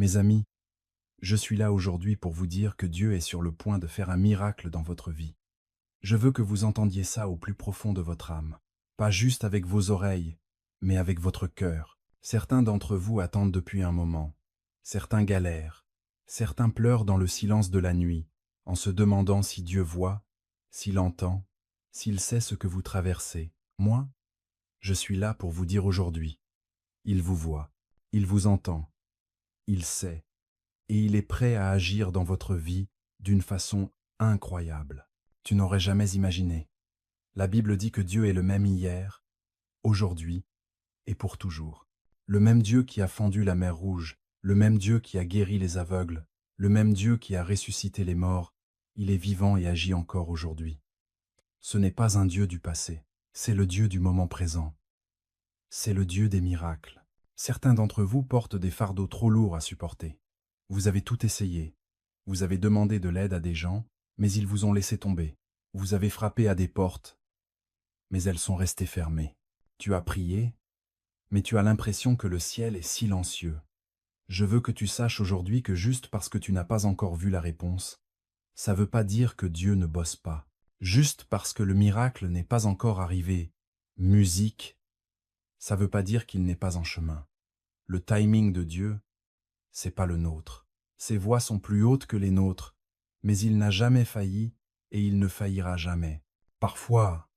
Mes amis, je suis là aujourd'hui pour vous dire que Dieu est sur le point de faire un miracle dans votre vie. Je veux que vous entendiez ça au plus profond de votre âme. Pas juste avec vos oreilles, mais avec votre cœur. Certains d'entre vous attendent depuis un moment. Certains galèrent. Certains pleurent dans le silence de la nuit, en se demandant si Dieu voit, s'il entend, s'il sait ce que vous traversez. Moi, je suis là pour vous dire aujourd'hui. Il vous voit, il vous entend, il sait, et il est prêt à agir dans votre vie d'une façon incroyable. Tu n'aurais jamais imaginé. La Bible dit que Dieu est le même hier, aujourd'hui et pour toujours. Le même Dieu qui a fendu la mer Rouge, le même Dieu qui a guéri les aveugles, le même Dieu qui a ressuscité les morts, il est vivant et agit encore aujourd'hui. Ce n'est pas un Dieu du passé, c'est le Dieu du moment présent. C'est le Dieu des miracles. Certains d'entre vous portent des fardeaux trop lourds à supporter. Vous avez tout essayé. Vous avez demandé de l'aide à des gens, mais ils vous ont laissé tomber. Vous avez frappé à des portes, mais elles sont restées fermées. Tu as prié, mais tu as l'impression que le ciel est silencieux. Je veux que tu saches aujourd'hui que juste parce que tu n'as pas encore vu la réponse, ça ne veut pas dire que Dieu ne bosse pas. Juste parce que le miracle n'est pas encore arrivé, musique, ça ne veut pas dire qu'il n'est pas en chemin. Le timing de Dieu, c'est pas le nôtre. Ses voies sont plus hautes que les nôtres, mais il n'a jamais failli et il ne faillira jamais. Parfois,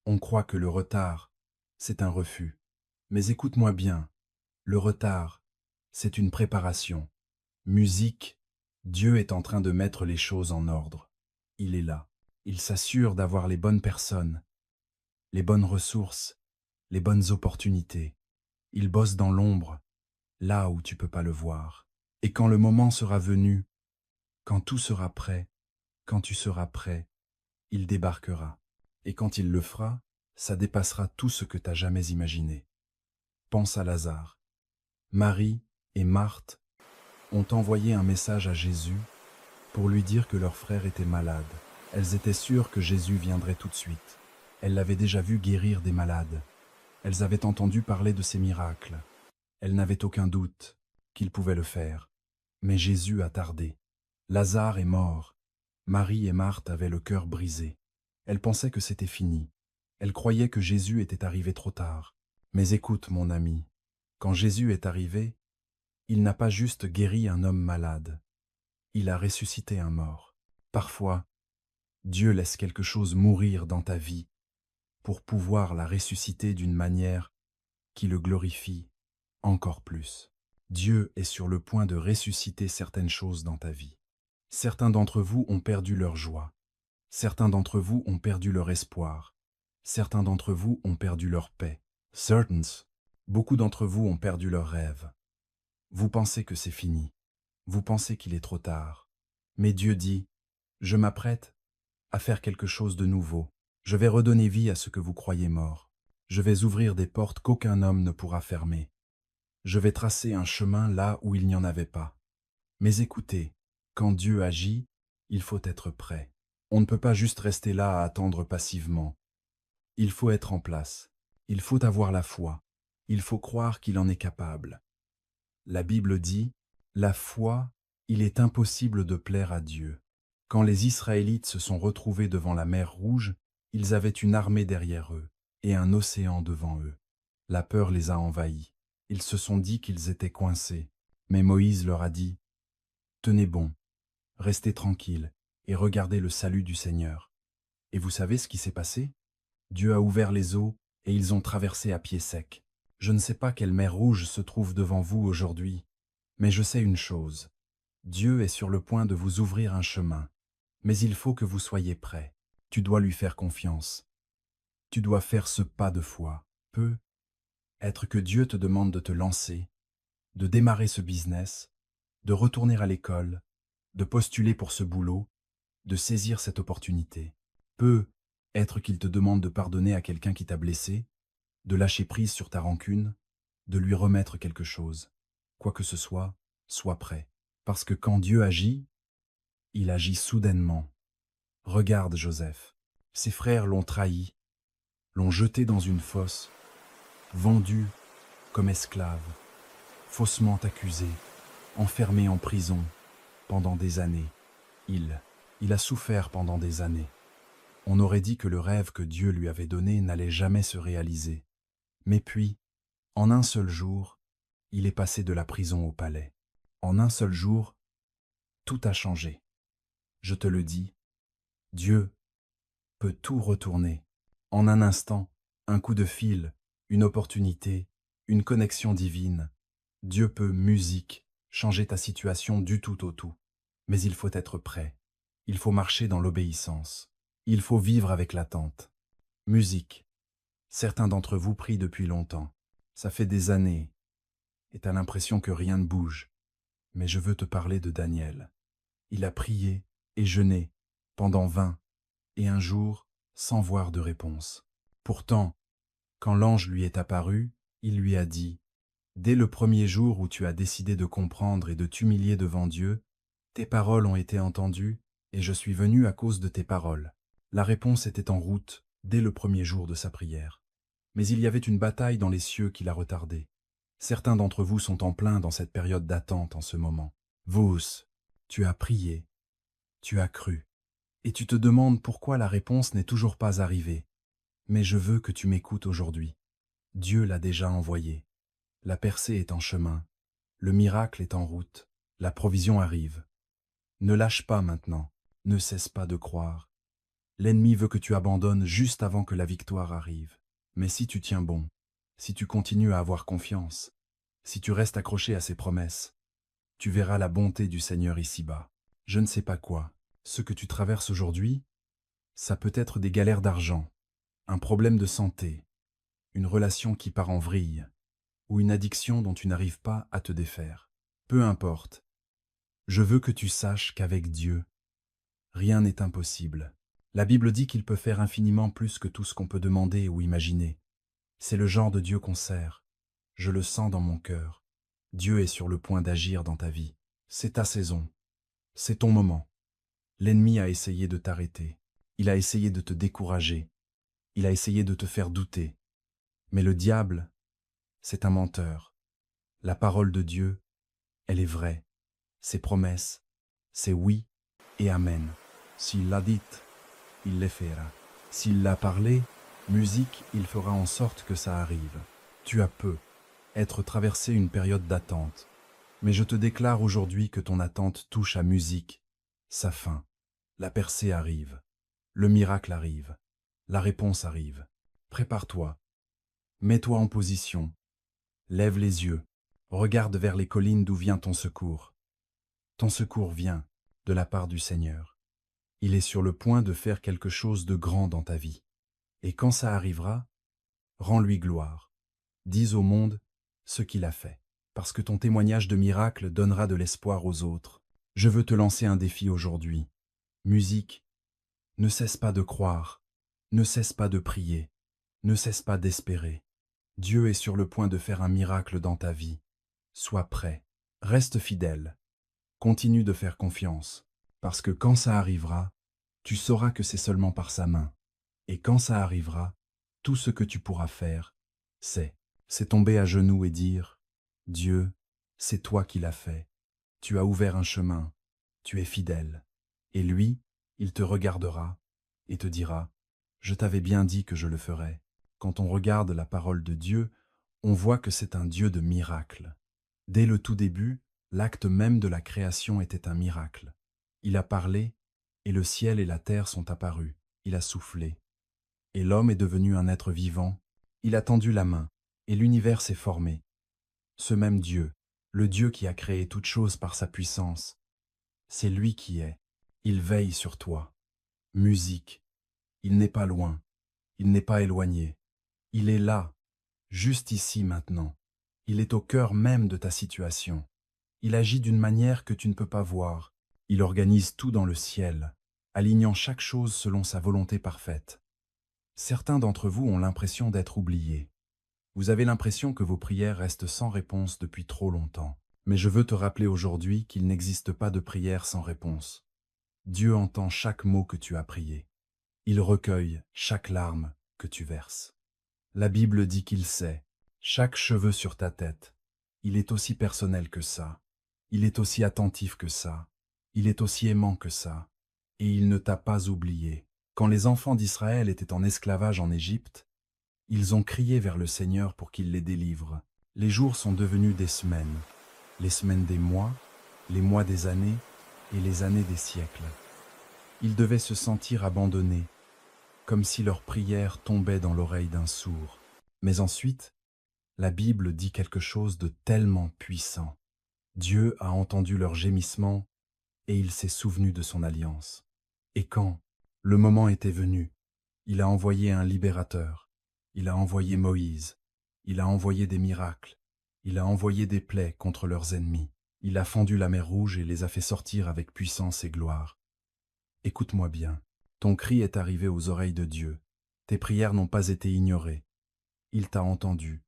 on croit que le retard, c'est un refus. Mais écoute-moi bien, le retard, c'est une préparation. Musique, Dieu est en train de mettre les choses en ordre. Il est là. Il s'assure d'avoir les bonnes personnes, les bonnes ressources, les bonnes opportunités. Il bosse dans l'ombre, là où tu peux pas le voir. Et quand le moment sera venu, quand tout sera prêt, quand tu seras prêt, il débarquera. Et quand il le fera, ça dépassera tout ce que t'as jamais imaginé. Pense à Lazare. Marie et Marthe ont envoyé un message à Jésus pour lui dire que leur frère était malade. Elles étaient sûres que Jésus viendrait tout de suite. Elles l'avaient déjà vu guérir des malades. Elles avaient entendu parler de ses miracles. Elles n'avaient aucun doute qu'il pouvait le faire. Mais Jésus a tardé. Lazare est mort. Marie et Marthe avaient le cœur brisé. Elles pensaient que c'était fini. Elles croyaient que Jésus était arrivé trop tard. Mais écoute, mon ami, quand Jésus est arrivé, il n'a pas juste guéri un homme malade. Il a ressuscité un mort. Parfois, Dieu laisse quelque chose mourir dans ta vie pour pouvoir la ressusciter d'une manière qui le glorifie encore plus. Dieu est sur le point de ressusciter certaines choses dans ta vie. Certains d'entre vous ont perdu leur joie. Certains d'entre vous ont perdu leur espoir. Certains d'entre vous ont perdu leur paix. Beaucoup d'entre vous ont perdu leurs rêves. Vous pensez que c'est fini. Vous pensez qu'il est trop tard. Mais Dieu dit, je m'apprête à faire quelque chose de nouveau. Je vais redonner vie à ce que vous croyez mort. Je vais ouvrir des portes qu'aucun homme ne pourra fermer. Je vais tracer un chemin là où il n'y en avait pas. Mais écoutez, quand Dieu agit, il faut être prêt. On ne peut pas juste rester là à attendre passivement. Il faut être en place. Il faut avoir la foi. Il faut croire qu'il en est capable. La Bible dit, la foi, il est impossible de plaire à Dieu. Quand les Israélites se sont retrouvés devant la mer Rouge, ils avaient une armée derrière eux et un océan devant eux. La peur les a envahis. Ils se sont dit qu'ils étaient coincés. Mais Moïse leur a dit, tenez bon, restez tranquilles et regardez le salut du Seigneur. Et vous savez ce qui s'est passé? Dieu a ouvert les eaux et ils ont traversé à pied sec. Je ne sais pas quelle mer Rouge se trouve devant vous aujourd'hui, mais je sais une chose. Dieu est sur le point de vous ouvrir un chemin, mais il faut que vous soyez prêts. Tu dois lui faire confiance. Tu dois faire ce pas de foi. Peut être que Dieu te demande de te lancer, de démarrer ce business, de retourner à l'école, de postuler pour ce boulot, de saisir cette opportunité. Peut être qu'il te demande de pardonner à quelqu'un qui t'a blessé, de lâcher prise sur ta rancune, de lui remettre quelque chose. Quoi que ce soit, sois prêt. Parce que quand Dieu agit, il agit soudainement. Regarde Joseph. Ses frères l'ont trahi, l'ont jeté dans une fosse, vendu comme esclave, faussement accusé. enfermé en prison pendant des années. Il a souffert pendant des années. On aurait dit que le rêve que Dieu lui avait donné n'allait jamais se réaliser. Mais puis, en un seul jour, il est passé de la prison au palais. En un seul jour, tout a changé. Je te le dis, Dieu peut tout retourner. En un instant, un coup de fil, une opportunité, une connexion divine. Dieu peut, musique, changer ta situation du tout au tout. Mais il faut être prêt. Il faut marcher dans l'obéissance. Il faut vivre avec l'attente. Musique. Certains d'entre vous prient depuis longtemps. Ça fait des années. Et t'as l'impression que rien ne bouge. Mais je veux te parler de Daniel. Il a prié et jeûné pendant 21 jours sans voir de réponse. Pourtant, quand l'ange lui est apparu, il lui a dit « Dès le premier jour où tu as décidé de comprendre et de t'humilier devant Dieu, tes paroles ont été entendues et je suis venu à cause de tes paroles. » La réponse était en route dès le premier jour de sa prière. Mais il y avait une bataille dans les cieux qui la retardait. Certains d'entre vous sont en plein dans cette période d'attente en ce moment. Vous, tu as prié, tu as cru, et tu te demandes pourquoi la réponse n'est toujours pas arrivée. Mais je veux que tu m'écoutes aujourd'hui. Dieu l'a déjà envoyé. La percée est en chemin, le miracle est en route, la provision arrive. Ne lâche pas maintenant, ne cesse pas de croire. L'ennemi veut que tu abandonnes juste avant que la victoire arrive. Mais si tu tiens bon, si tu continues à avoir confiance, si tu restes accroché à ses promesses, tu verras la bonté du Seigneur ici-bas. Je ne sais pas quoi. Ce que tu traverses aujourd'hui, ça peut être des galères d'argent, un problème de santé, une relation qui part en vrille, ou une addiction dont tu n'arrives pas à te défaire. Peu importe. Je veux que tu saches qu'avec Dieu, rien n'est impossible. La Bible dit qu'il peut faire infiniment plus que tout ce qu'on peut demander ou imaginer. C'est le genre de Dieu qu'on sert. Je le sens dans mon cœur. Dieu est sur le point d'agir dans ta vie. C'est ta saison. C'est ton moment. L'ennemi a essayé de t'arrêter. Il a essayé de te décourager. Il a essayé de te faire douter. Mais le diable, c'est un menteur. La parole de Dieu, elle est vraie. Ses promesses, c'est oui et amen. S'il l'a dite, il les fera. S'il l'a parlé, musique, il fera en sorte que ça arrive. Tu as peu être traversé une période d'attente. Mais je te déclare aujourd'hui que ton attente touche à musique, sa fin. La percée arrive. Le miracle arrive. La réponse arrive. Prépare-toi. Mets-toi en position. Lève les yeux. Regarde vers les collines d'où vient ton secours. Ton secours vient de la part du Seigneur. Il est sur le point de faire quelque chose de grand dans ta vie. Et quand ça arrivera, rends-lui gloire. Dis au monde ce qu'il a fait, parce que ton témoignage de miracle donnera de l'espoir aux autres. Je veux te lancer un défi aujourd'hui. Musique, ne cesse pas de croire, ne cesse pas de prier, ne cesse pas d'espérer. Dieu est sur le point de faire un miracle dans ta vie. Sois prêt, reste fidèle, continue de faire confiance, parce que quand ça arrivera, tu sauras que c'est seulement par sa main. Et quand ça arrivera, tout ce que tu pourras faire, c'est tomber à genoux et dire « Dieu, c'est toi qui l'as fait. Tu as ouvert un chemin, tu es fidèle. » Et lui, il te regardera et te dira « Je t'avais bien dit que je le ferais. » Quand on regarde la parole de Dieu, on voit que c'est un Dieu de miracles. Dès le tout début, l'acte même de la création était un miracle. Il a parlé, et le ciel et la terre sont apparus. Il a soufflé. Et l'homme est devenu un être vivant. Il a tendu la main, et l'univers s'est formé. Ce même Dieu, le Dieu qui a créé toutes choses par sa puissance, c'est lui qui est. Il veille sur toi. Musique. Il n'est pas loin. Il n'est pas éloigné. Il est là, juste ici maintenant. Il est au cœur même de ta situation. Il agit d'une manière que tu ne peux pas voir. Il organise tout dans le ciel, alignant chaque chose selon sa volonté parfaite. Certains d'entre vous ont l'impression d'être oubliés. Vous avez l'impression que vos prières restent sans réponse depuis trop longtemps. Mais je veux te rappeler aujourd'hui qu'il n'existe pas de prière sans réponse. Dieu entend chaque mot que tu as prié. Il recueille chaque larme que tu verses. La Bible dit qu'il sait chaque cheveu sur ta tête. Il est aussi personnel que ça. Il est aussi attentif que ça. Il est aussi aimant que ça. Et il ne t'a pas oublié. Quand les enfants d'Israël étaient en esclavage en Égypte, ils ont crié vers le Seigneur pour qu'il les délivre. Les jours sont devenus des semaines, les semaines des mois, les mois des années et les années des siècles. Ils devaient se sentir abandonnés, comme si leur prière tombait dans l'oreille d'un sourd. Mais ensuite, la Bible dit quelque chose de tellement puissant. Dieu a entendu leurs gémissements et il s'est souvenu de son alliance. Et quand le moment était venu, il a envoyé un libérateur, il a envoyé Moïse, il a envoyé des miracles, il a envoyé des plaies contre leurs ennemis, il a fendu la mer Rouge et les a fait sortir avec puissance et gloire. Écoute-moi bien, ton cri est arrivé aux oreilles de Dieu, tes prières n'ont pas été ignorées, il t'a entendu,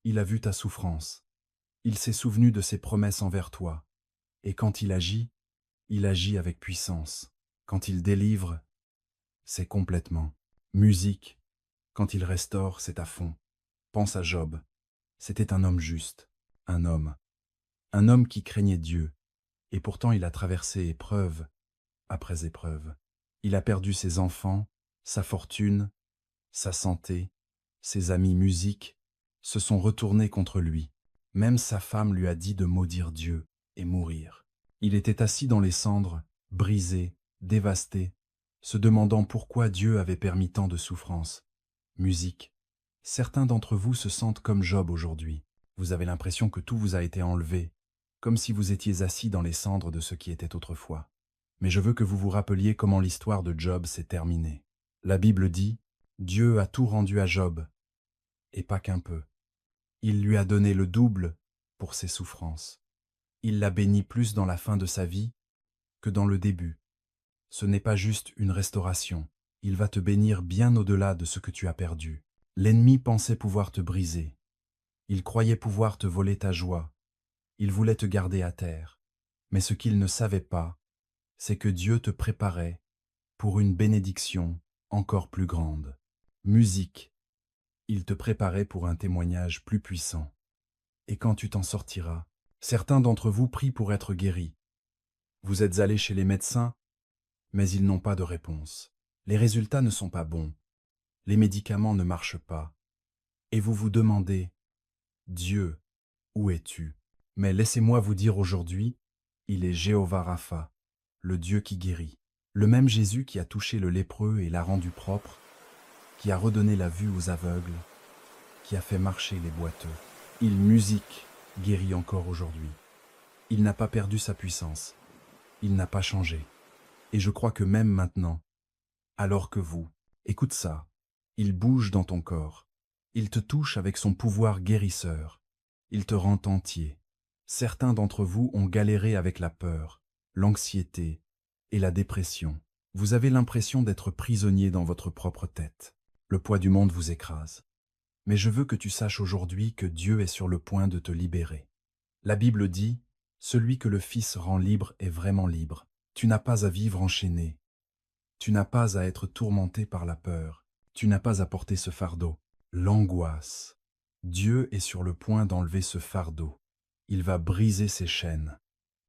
il a vu ta souffrance, il s'est souvenu de ses promesses envers toi, et quand il agit avec puissance, quand il délivre, c'est complètement. Musique, quand il restaure, c'est à fond. Pense à Job. C'était un homme juste, un homme qui craignait Dieu, et pourtant il a traversé épreuve après épreuve. Il a perdu ses enfants, sa fortune, sa santé, ses amis musiques se sont retournés contre lui. Même sa femme lui a dit de maudire Dieu et mourir. Il était assis dans les cendres, brisé, dévasté, se demandant pourquoi Dieu avait permis tant de souffrances. Musique. Certains d'entre vous se sentent comme Job aujourd'hui. Vous avez l'impression que tout vous a été enlevé, comme si vous étiez assis dans les cendres de ce qui était autrefois. Mais je veux que vous vous rappeliez comment l'histoire de Job s'est terminée. La Bible dit, Dieu a tout rendu à Job, et pas qu'un peu. Il lui a donné le double pour ses souffrances. Il l'a béni plus dans la fin de sa vie que dans le début. Ce n'est pas juste une restauration, il va te bénir bien au-delà de ce que tu as perdu. L'ennemi pensait pouvoir te briser. Il croyait pouvoir te voler ta joie. Il voulait te garder à terre. Mais ce qu'il ne savait pas, c'est que Dieu te préparait pour une bénédiction encore plus grande. Musique. Il te préparait pour un témoignage plus puissant. Et quand tu t'en sortiras, certains d'entre vous prient pour être guéris. Vous êtes allés chez les médecins, mais ils n'ont pas de réponse. Les résultats ne sont pas bons. Les médicaments ne marchent pas. Et vous vous demandez, Dieu, où es-tu? Mais laissez-moi vous dire aujourd'hui, il est Jéhovah Rapha, le Dieu qui guérit. Le même Jésus qui a touché le lépreux et l'a rendu propre, qui a redonné la vue aux aveugles, qui a fait marcher les boiteux. Il musique guérit encore aujourd'hui. Il n'a pas perdu sa puissance. Il n'a pas changé. Et je crois que même maintenant, alors que vous, écoute ça, il bouge dans ton corps. Il te touche avec son pouvoir guérisseur. Il te rend entier. Certains d'entre vous ont galéré avec la peur, l'anxiété et la dépression. Vous avez l'impression d'être prisonnier dans votre propre tête. Le poids du monde vous écrase. Mais je veux que tu saches aujourd'hui que Dieu est sur le point de te libérer. La Bible dit, « Celui que le Fils rend libre est vraiment libre. » Tu n'as pas à vivre enchaîné. Tu n'as pas à être tourmenté par la peur. Tu n'as pas à porter ce fardeau, l'angoisse. Dieu est sur le point d'enlever ce fardeau. Il va briser ses chaînes.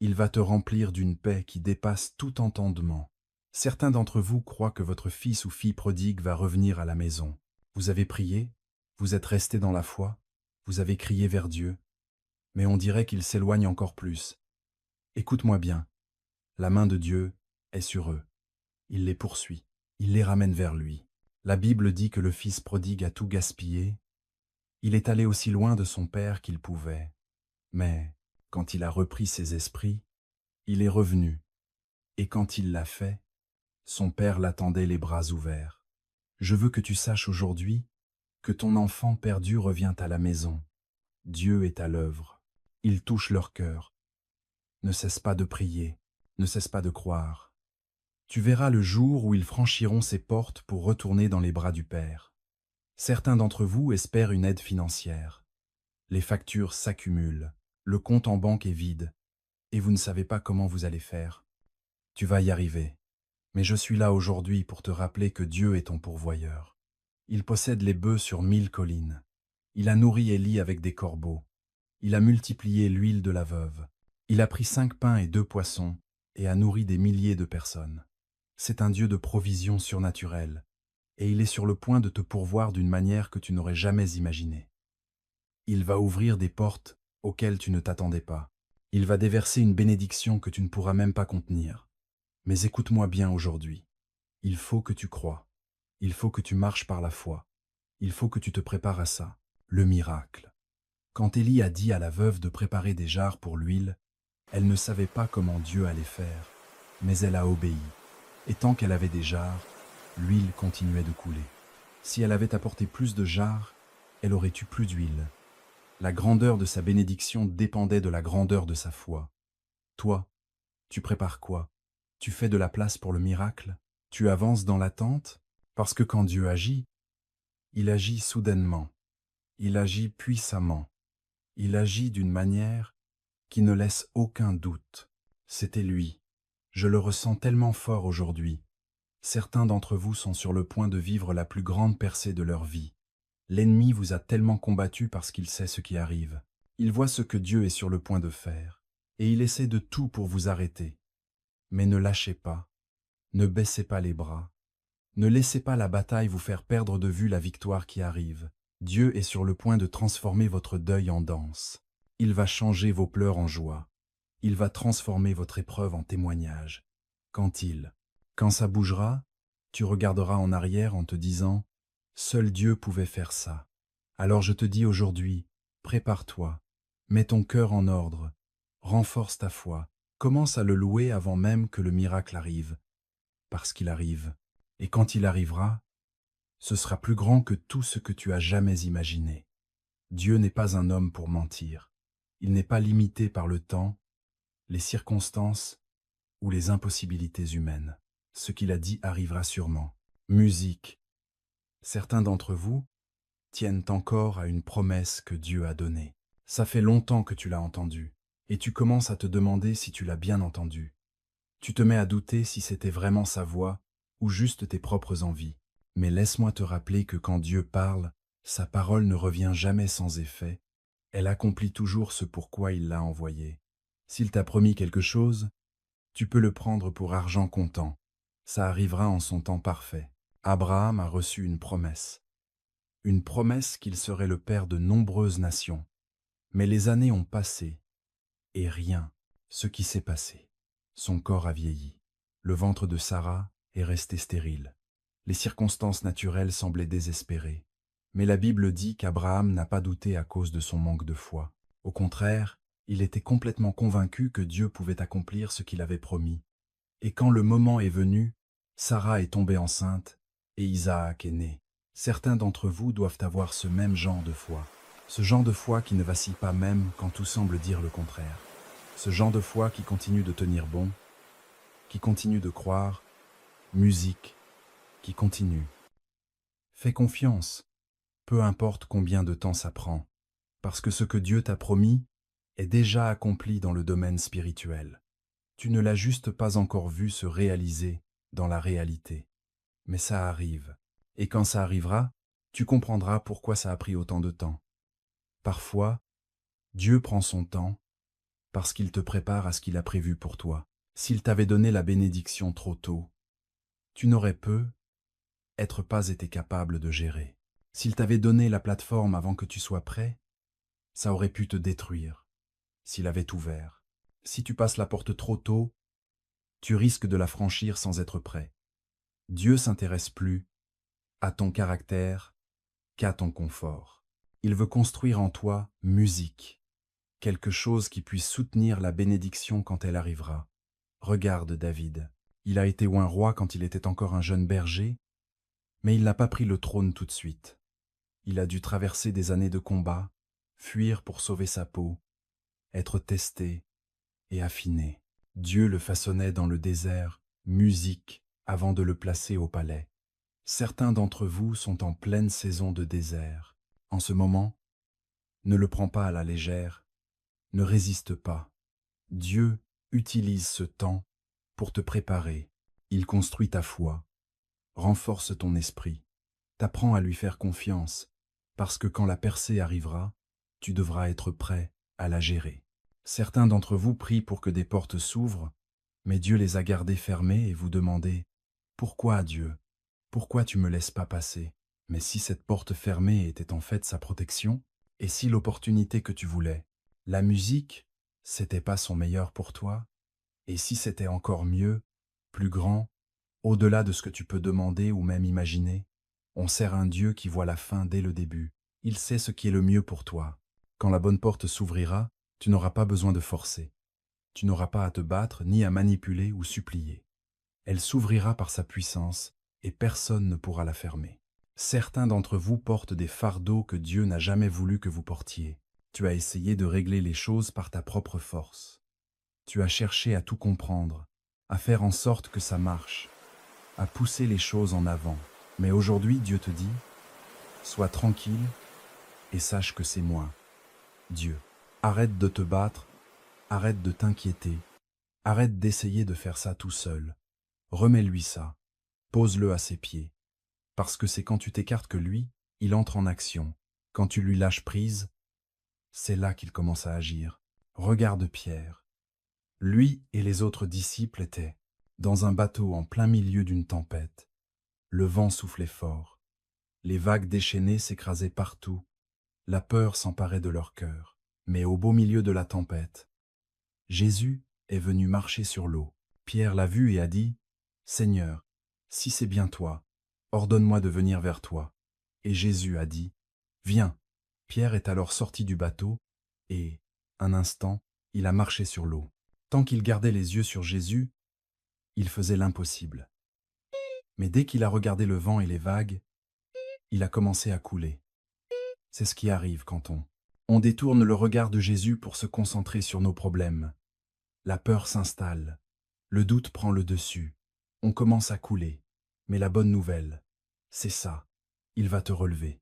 Il va te remplir d'une paix qui dépasse tout entendement. Certains d'entre vous croient que votre fils ou fille prodigue va revenir à la maison. Vous avez prié, vous êtes resté dans la foi, vous avez crié vers Dieu, mais on dirait qu'il s'éloigne encore plus. Écoute-moi bien, la main de Dieu est sur eux. Il les poursuit, il les ramène vers lui. La Bible dit que le fils prodigue a tout gaspillé. Il est allé aussi loin de son père qu'il pouvait. Mais quand il a repris ses esprits, il est revenu. Et quand il l'a fait, son père l'attendait les bras ouverts. Je veux que tu saches aujourd'hui que ton enfant perdu revient à la maison. Dieu est à l'œuvre. Il touche leur cœur. Ne cesse pas de prier, ne cesse pas de croire. Tu verras le jour où ils franchiront ces portes pour retourner dans les bras du Père. Certains d'entre vous espèrent une aide financière. Les factures s'accumulent, le compte en banque est vide, et vous ne savez pas comment vous allez faire. Tu vas y arriver. Mais je suis là aujourd'hui pour te rappeler que Dieu est ton pourvoyeur. Il possède les bœufs sur 1000 collines. Il a nourri Élie avec des corbeaux. Il a multiplié l'huile de la veuve. Il a pris 5 pains et 2 poissons et a nourri des milliers de personnes. C'est un Dieu de provision surnaturelle, et il est sur le point de te pourvoir d'une manière que tu n'aurais jamais imaginée. Il va ouvrir des portes auxquelles tu ne t'attendais pas. Il va déverser une bénédiction que tu ne pourras même pas contenir. Mais écoute-moi bien aujourd'hui. Il faut que tu crois. Il faut que tu marches par la foi. Il faut que tu te prépares à ça, le miracle. Quand Élie a dit à la veuve de préparer des jarres pour l'huile, elle ne savait pas comment Dieu allait faire, mais elle a obéi. Et tant qu'elle avait des jarres, l'huile continuait de couler. Si elle avait apporté plus de jarres, elle aurait eu plus d'huile. La grandeur de sa bénédiction dépendait de la grandeur de sa foi. Toi, tu prépares quoi? Tu fais de la place pour le miracle? Tu avances dans l'attente? Parce que quand Dieu agit, il agit soudainement, il agit puissamment, il agit d'une manière qui ne laisse aucun doute. C'était lui. Je le ressens tellement fort aujourd'hui. Certains d'entre vous sont sur le point de vivre la plus grande percée de leur vie. L'ennemi vous a tellement combattu parce qu'il sait ce qui arrive. Il voit ce que Dieu est sur le point de faire, et il essaie de tout pour vous arrêter. Mais ne lâchez pas, ne baissez pas les bras, ne laissez pas la bataille vous faire perdre de vue la victoire qui arrive. Dieu est sur le point de transformer votre deuil en danse. Il va changer vos pleurs en joie. Il va transformer votre épreuve en témoignage. Quand ça bougera, tu regarderas en arrière en te disant « Seul Dieu pouvait faire ça ». Alors je te dis aujourd'hui, prépare-toi, mets ton cœur en ordre, renforce ta foi, commence à le louer avant même que le miracle arrive, parce qu'il arrive. Et quand il arrivera, ce sera plus grand que tout ce que tu as jamais imaginé. Dieu n'est pas un homme pour mentir. Il n'est pas limité par le temps, les circonstances ou les impossibilités humaines. Ce qu'il a dit arrivera sûrement. Musique. Certains d'entre vous tiennent encore à une promesse que Dieu a donnée. Ça fait longtemps que tu l'as entendue, et tu commences à te demander si tu l'as bien entendue. Tu te mets à douter si c'était vraiment sa voix ou juste tes propres envies. Mais laisse-moi te rappeler que quand Dieu parle, sa parole ne revient jamais sans effet. Elle accomplit toujours ce pourquoi il l'a envoyée. S'il t'a promis quelque chose, tu peux le prendre pour argent comptant. Ça arrivera en son temps parfait. Abraham a reçu une promesse qu'il serait le père de nombreuses nations. Mais les années ont passé, et rien, ce qui s'est passé. Son corps a vieilli. Le ventre de Sarah est resté stérile. Les circonstances naturelles semblaient désespérées. Mais la Bible dit qu'Abraham n'a pas douté à cause de son manque de foi. Au contraire, il était complètement convaincu que Dieu pouvait accomplir ce qu'il avait promis. Et quand le moment est venu, Sarah est tombée enceinte et Isaac est né. Certains d'entre vous doivent avoir ce même genre de foi. Ce genre de foi qui ne vacille pas même quand tout semble dire le contraire. Ce genre de foi qui continue de tenir bon, qui continue de croire, musique, qui continue. Fais confiance, peu importe combien de temps ça prend, parce que ce que Dieu t'a promis est déjà accompli dans le domaine spirituel. Tu ne l'as juste pas encore vu se réaliser dans la réalité. Mais ça arrive, et quand ça arrivera, tu comprendras pourquoi ça a pris autant de temps. Parfois, Dieu prend son temps parce qu'il te prépare à ce qu'il a prévu pour toi. S'il t'avait donné la bénédiction trop tôt, tu n'aurais pas été capable de gérer. S'il t'avait donné la plateforme avant que tu sois prêt, ça aurait pu te détruire. S'il avait ouvert. Si tu passes la porte trop tôt, tu risques de la franchir sans être prêt. Dieu s'intéresse plus à ton caractère qu'à ton confort. Il veut construire en toi musique, quelque chose qui puisse soutenir la bénédiction quand elle arrivera. Regarde David, il a été oint roi quand il était encore un jeune berger, mais il n'a pas pris le trône tout de suite. Il a dû traverser des années de combat, fuir pour sauver sa peau, être testé et affiné. Dieu le façonnait dans le désert, musique, avant de le placer au palais. Certains d'entre vous sont en pleine saison de désert. En ce moment, ne le prends pas à la légère, ne résiste pas. Dieu utilise ce temps pour te préparer. Il construit ta foi, renforce ton esprit, t'apprend à lui faire confiance, parce que quand la percée arrivera, tu devras être prêt à la gérer. Certains d'entre vous prient pour que des portes s'ouvrent, mais Dieu les a gardées fermées et vous demandez « Pourquoi, Dieu? Pourquoi tu me laisses pas passer ?» Mais si cette porte fermée était en fait sa protection, et si l'opportunité que tu voulais, la musique, c'était pas son meilleur pour toi, et si c'était encore mieux, plus grand, au-delà de ce que tu peux demander ou même imaginer, on sert un Dieu qui voit la fin dès le début. Il sait ce qui est le mieux pour toi. Quand la bonne porte s'ouvrira, tu n'auras pas besoin de forcer. Tu n'auras pas à te battre, ni à manipuler ou supplier. Elle s'ouvrira par sa puissance, et personne ne pourra la fermer. Certains d'entre vous portent des fardeaux que Dieu n'a jamais voulu que vous portiez. Tu as essayé de régler les choses par ta propre force. Tu as cherché à tout comprendre, à faire en sorte que ça marche, à pousser les choses en avant. Mais aujourd'hui, Dieu te dit, sois tranquille et sache que c'est moi, Dieu. Arrête de te battre, arrête de t'inquiéter, arrête d'essayer de faire ça tout seul. Remets-lui ça, pose-le à ses pieds. Parce que c'est quand tu t'écartes que lui, il entre en action. Quand tu lui lâches prise, c'est là qu'il commence à agir. Regarde Pierre. Lui et les autres disciples étaient dans un bateau en plein milieu d'une tempête. Le vent soufflait fort. Les vagues déchaînées s'écrasaient partout. La peur s'emparait de leur cœur. Mais au beau milieu de la tempête, Jésus est venu marcher sur l'eau. Pierre l'a vu et a dit, « Seigneur, si c'est bien toi, ordonne-moi de venir vers toi. » Et Jésus a dit, « Viens. » Pierre est alors sorti du bateau et, un instant, il a marché sur l'eau. Tant qu'il gardait les yeux sur Jésus, il faisait l'impossible. Mais dès qu'il a regardé le vent et les vagues, il a commencé à couler. C'est ce qui arrive quand on détourne le regard de Jésus pour se concentrer sur nos problèmes. La peur s'installe, le doute prend le dessus, on commence à couler. Mais la bonne nouvelle, c'est ça, il va te relever.